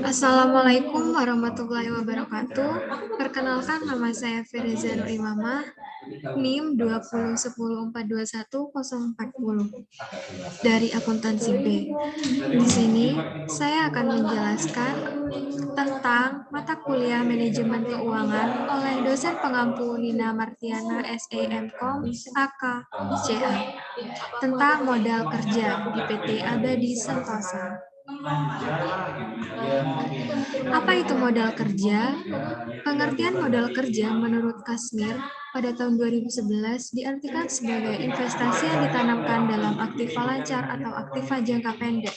Assalamualaikum warahmatullahi wabarakatuh. Perkenalkan, nama saya Firza Nur Imamah, NIM 20104214040 dari akuntansi B. Di sini saya akan menjelaskan tentang mata kuliah manajemen keuangan oleh dosen pengampu Nina Martiana SEMKOM AK CA tentang modal kerja di PT Abadi Sentosa. Apa itu modal kerja? Pengertian modal kerja menurut Kasmir pada tahun 2011 diartikan sebagai investasi yang ditanamkan dalam aktiva lancar atau aktiva jangka pendek,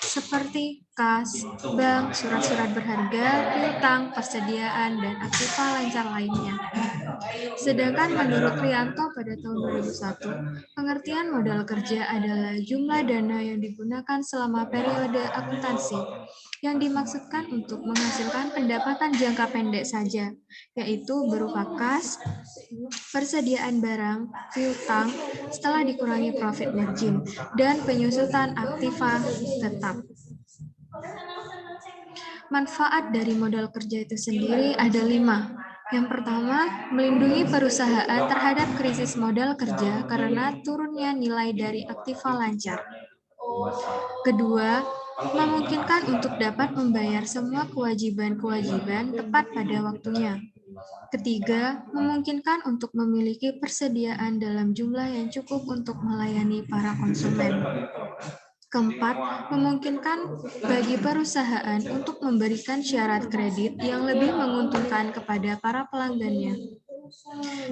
seperti kas, bank, surat-surat berharga, piutang, persediaan, dan aktiva lancar lainnya. Sedangkan menurut Rianto pada tahun 2001, pengertian modal kerja adalah jumlah dana yang digunakan selama periode akuntansi yang dimaksudkan untuk menghasilkan pendapatan jangka pendek saja, yaitu berupa kas, persediaan barang, piutang, setelah dikurangi profit margin, dan penyusutan aktiva tetap. Manfaat dari modal kerja itu sendiri ada 5. Yang pertama, melindungi perusahaan terhadap krisis modal kerja karena turunnya nilai dari aktiva lancar. Kedua, memungkinkan untuk dapat membayar semua kewajiban-kewajiban tepat pada waktunya. Ketiga, memungkinkan untuk memiliki persediaan dalam jumlah yang cukup untuk melayani para konsumen. Keempat, memungkinkan bagi perusahaan untuk memberikan syarat kredit yang lebih menguntungkan kepada para pelanggannya.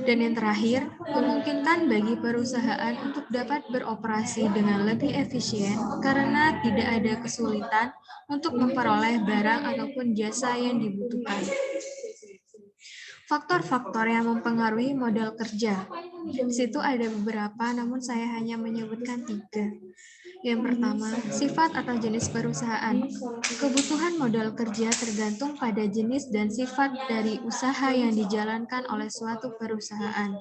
Dan yang terakhir, memungkinkan bagi perusahaan untuk dapat beroperasi dengan lebih efisien karena tidak ada kesulitan untuk memperoleh barang ataupun jasa yang dibutuhkan. Faktor-faktor yang mempengaruhi modal kerja. Di situ ada beberapa, namun saya hanya menyebutkan 3. Yang pertama, sifat atau jenis perusahaan. Kebutuhan modal kerja tergantung pada jenis dan sifat dari usaha yang dijalankan oleh suatu perusahaan.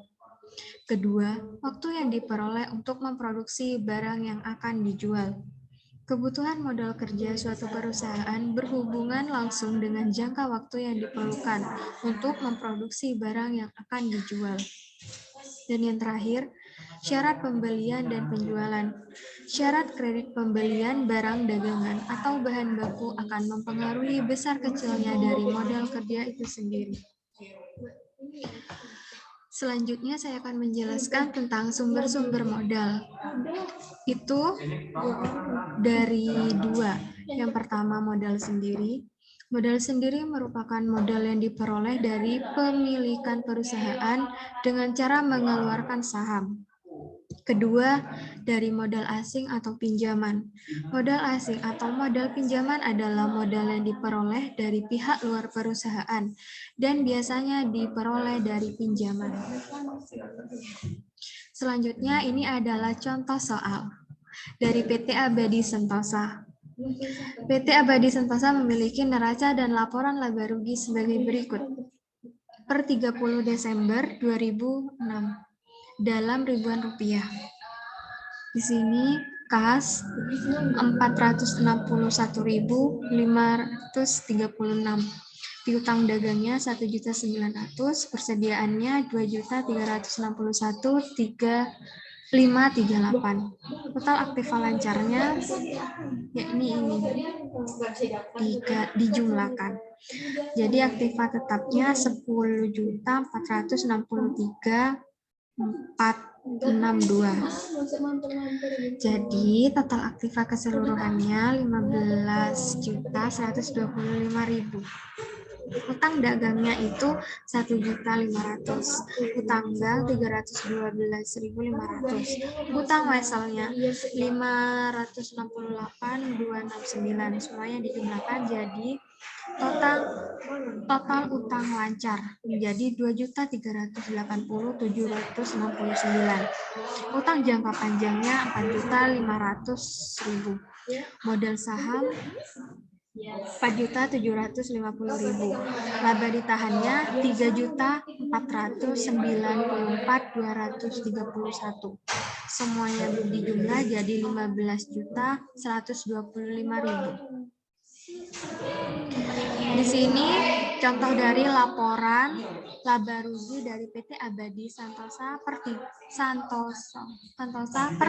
Kedua, waktu yang diperoleh untuk memproduksi barang yang akan dijual. Kebutuhan modal kerja suatu perusahaan berhubungan langsung dengan jangka waktu yang diperlukan untuk memproduksi barang yang akan dijual. Dan yang terakhir, syarat pembelian dan penjualan. Syarat kredit pembelian barang dagangan atau bahan baku akan mempengaruhi besar kecilnya dari modal kerja itu sendiri. Selanjutnya saya akan menjelaskan tentang sumber-sumber modal. Itu dari 2. Yang pertama, modal sendiri. Modal sendiri merupakan modal yang diperoleh dari pemilikan perusahaan dengan cara mengeluarkan saham. Kedua, dari modal asing atau pinjaman. Modal asing atau modal pinjaman adalah modal yang diperoleh dari pihak luar perusahaan dan biasanya diperoleh dari pinjaman. Selanjutnya, ini adalah contoh soal dari PT Abadi Sentosa. PT Abadi Sentosa memiliki neraca dan laporan laba rugi sebagai berikut. Per 30 Desember 2006 dalam ribuan rupiah. Di sini kas 461.536. Piutang dagangnya 1.900.000, persediaannya 2.361.538. Total aktiva lancarnya yakni ini dijumlahkan. Jadi aktiva tetapnya 10.463.462. Jadi total aktiva keseluruhannya 15.125.000. Utang dagangnya itu 1.500.000, utang bank 312.500, utang weselnya 568.269. Semuanya dijumlahkan jadi total utang lancar menjadi 2.380.769. Utang jangka panjangnya 4.500.000. Modal saham 4.750.000. Laba ditahannya 3.494.231. Semuanya dijumlah jadi 15.125.000. Di sini contoh dari laporan laba rugi dari PT Abadi Santosa per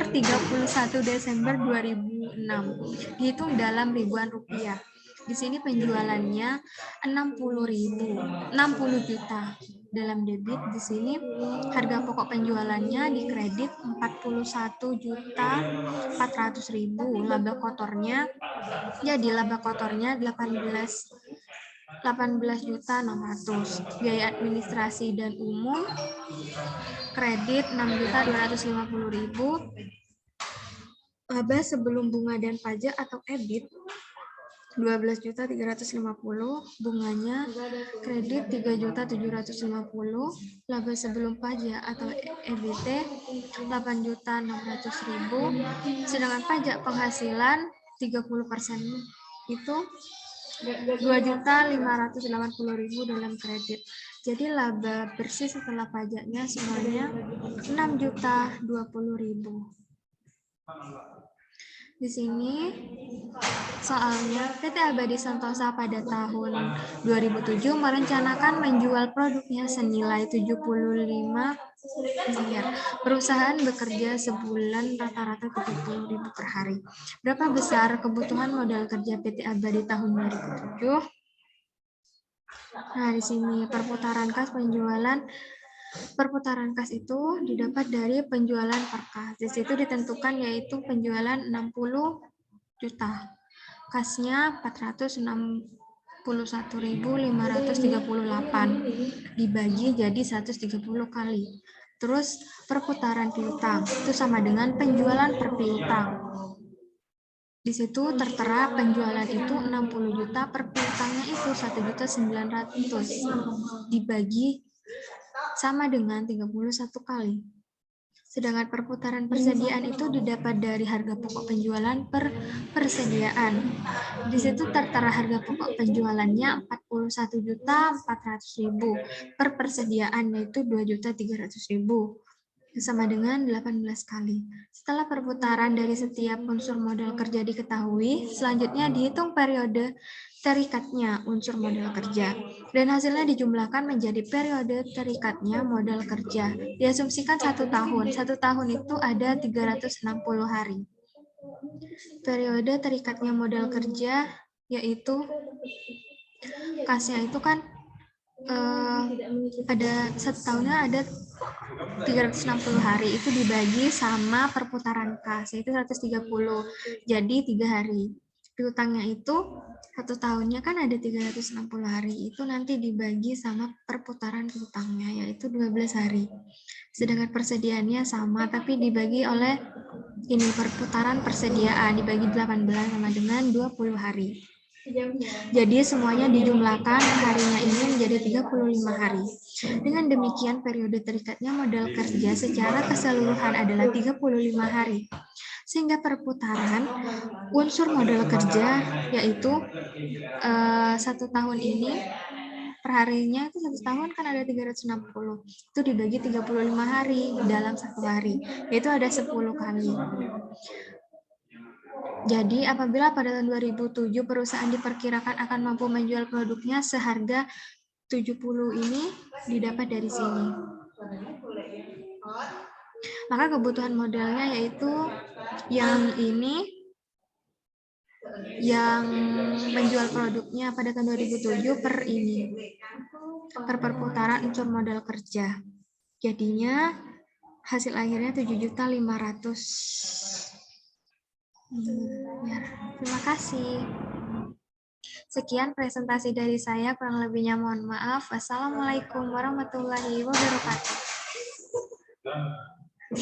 31 Desember 2006. Dihitung dalam ribuan rupiah. Di sini penjualannya 60 juta. Dalam debit di sini harga pokok penjualannya dikredit 41.400.000. Laba kotornya jadi laba kotornya 18.600.000. Biaya administrasi dan umum kredit 6.250.000. Laba sebelum bunga dan pajak atau EBIT 12.350.000, bunganya kredit 3.750.000, laba sebelum pajak atau EBT 8.600.000, sedangkan pajak penghasilan 30% itu 2.580.000 dalam kredit. Jadi laba bersih setelah pajaknya semuanya 6.020.000. Di sini soalnya PT Abadi Santosa pada tahun 2007 merencanakan menjual produknya senilai 75 miliar. Perusahaan bekerja sebulan rata-rata 30.000 per hari. Berapa besar kebutuhan modal kerja PT Abadi tahun 2007? Nah, di sini perputaran kas penjualan. Perputaran kas itu didapat dari penjualan per kas. Di situ ditentukan yaitu penjualan 60 juta. Kasnya 461.538 dibagi jadi 130 kali. Terus perputaran piutang itu sama dengan penjualan per piutang. Di situ tertera penjualan itu 60 juta, per piutangnya itu 1.900.000 dibagi sama dengan 31 kali. Sedangkan perputaran persediaan itu didapat dari harga pokok penjualan per persediaan. Di situ tertera harga pokok penjualannya 41.400.000, per persediaan yaitu 2.300.000. Sama dengan 18 kali. Setelah perputaran dari setiap unsur modal kerja diketahui, selanjutnya dihitung periode terikatnya unsur modal kerja, dan hasilnya dijumlahkan menjadi periode terikatnya modal kerja. Diasumsikan 1 tahun. 1 tahun itu ada 360 hari. Periode terikatnya modal kerja yaitu kasnya itu kan ada 1 tahunnya ada 360 hari, itu dibagi sama perputaran kas yaitu 130, jadi 3 hari. Piutangnya itu 1 tahunnya kan ada 360 hari, itu nanti dibagi sama perputaran piutangnya yaitu 12 hari. Sedangkan persediaannya sama tapi dibagi oleh ini perputaran persediaan dibagi 18 sama dengan 20 hari. Jadi semuanya dijumlahkan harinya ini menjadi 35 hari. Dengan demikian periode terikatnya modal kerja secara keseluruhan adalah 35 hari. Sehingga perputaran unsur modal kerja yaitu 1 tahun ini per harinya itu 1 tahun kan ada 360. Itu dibagi 35 hari dalam 1 hari, yaitu ada 10 kali. Jadi, apabila pada tahun 2007 perusahaan diperkirakan akan mampu menjual produknya seharga 70 ini didapat dari sini. Maka kebutuhan modalnya yaitu yang ini, yang menjual produknya pada tahun 2007 per ini, per perputaran unsur modal kerja. Jadinya hasil akhirnya 7.500.000. Terima kasih. Sekian presentasi dari saya, kurang lebihnya mohon maaf. Wassalamualaikum warahmatullahi wabarakatuh.